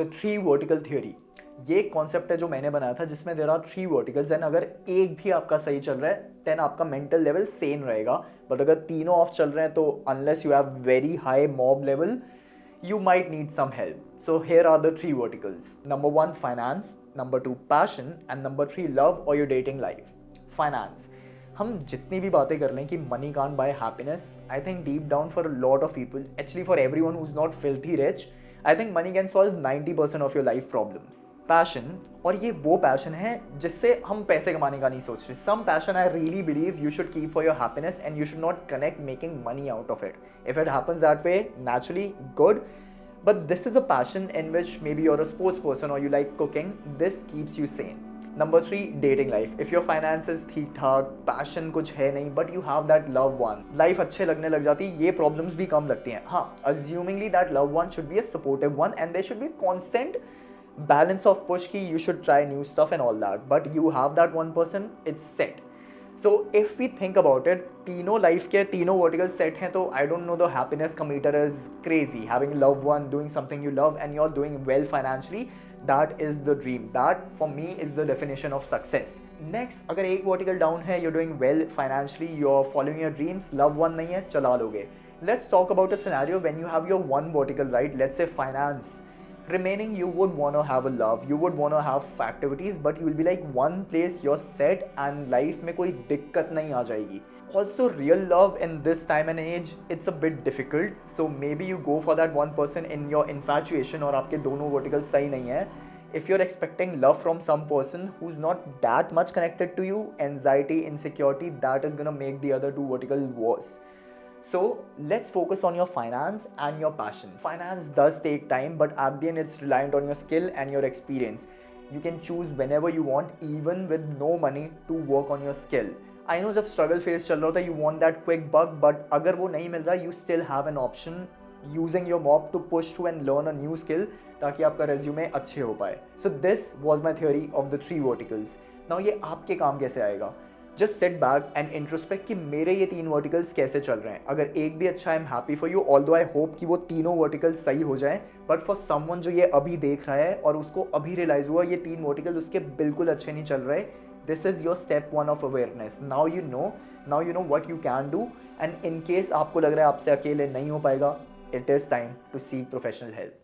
The three vertical theory, ये concept है जो मैंने बनाया था जिसमें there are three verticals and अगर एक भी आपका सही चल रहा है देन आपका मेंटल लेवल सेम रहेगा, बट अगर तीनों ऑफ चल रहे हैं तो unless you have very high mob level you might need some help. So here are the three verticals. Number 1, finance. Number 2, passion. And number 3, love or your dating life. Finance. हम जितनी भी बातें कर लें कि money can't buy happiness, I think deep down for a lot of people, actually for everyone who's not filthy rich, I think money can solve 90% of your life problem. Passion, और ये वो पैशन है जिससे हम पैसे कमाने का नहीं सोच रहे. Some passion I really believe you should keep for your happiness and you should not connect making money out of it. If it happens that way naturally good, but this is a passion in which maybe you're a sports person or you like cooking. This keeps you sane. Number 3, dating life. If your finances ठीक ठाक, passion कुछ है नहीं, but you have that loved one, life अच्छे लगने लग जाती है, ये problems भी कम लगती हैं. हाँ, assumingly that loved one should be a supportive one and there should be constant balance of push ki you should try new stuff and all that, but you have that one person, it's set. So if we think about it, तीनों life के तीनों vertical set हैं तो I don't know, the happiness का meter is crazy. Having loved one, doing something you love and you're doing well financially, that is the dream. That for me is the definition of success. Next, अगर एक vertical down है, you're doing well financially, you're following your dreams, loved one नहीं है, चला लोगे. Let's talk about a scenario when you have your one vertical right, let's say finance. Remaining, you would want to have a love, you would want to have activities, but you will be like one place you're set and life में कोई दिक्कत नहीं आ जाएगी. Also, real love in this time and age, it's a bit difficult. So maybe you go for that one person in your infatuation और आपके दोनों verticals सही नहीं है. If you're expecting love from some person who's not that much connected to you, anxiety, insecurity, that is gonna make the other two verticals worse. So let's focus on your finance and your passion. Finance does take time, but at the end it's reliant on your skill and your experience. You can choose whenever you want, even with no money, to work on your skill. I know जब struggle phase चल रहा होता है, you want that quick buck, but अगर वो नहीं मिल रहा, you still have an option using your mob to push through and learn a new skill ताकि आपका resume अच्छे हो पाए. So this was my theory of the three verticals. Now ये आपके काम कैसे आएगा? Just set back and introspect कि मेरे ये तीन वर्टिकल्स कैसे चल रहे हैं. अगर एक भी अच्छा, I am happy for you, although I hope कि वो तीनों वर्टिकल्स सही हो जाएं, बट फॉर समवन जो ये अभी देख रहा है और उसको अभी रियलाइज हुआ ये तीन वर्टिकल उसके बिल्कुल अच्छे नहीं चल रहे, this is your step 1 of awareness. Now you know what you can do, and in case आपको लग रहा है आपसे अकेले नहीं हो पाएगा, it is time to seek professional help.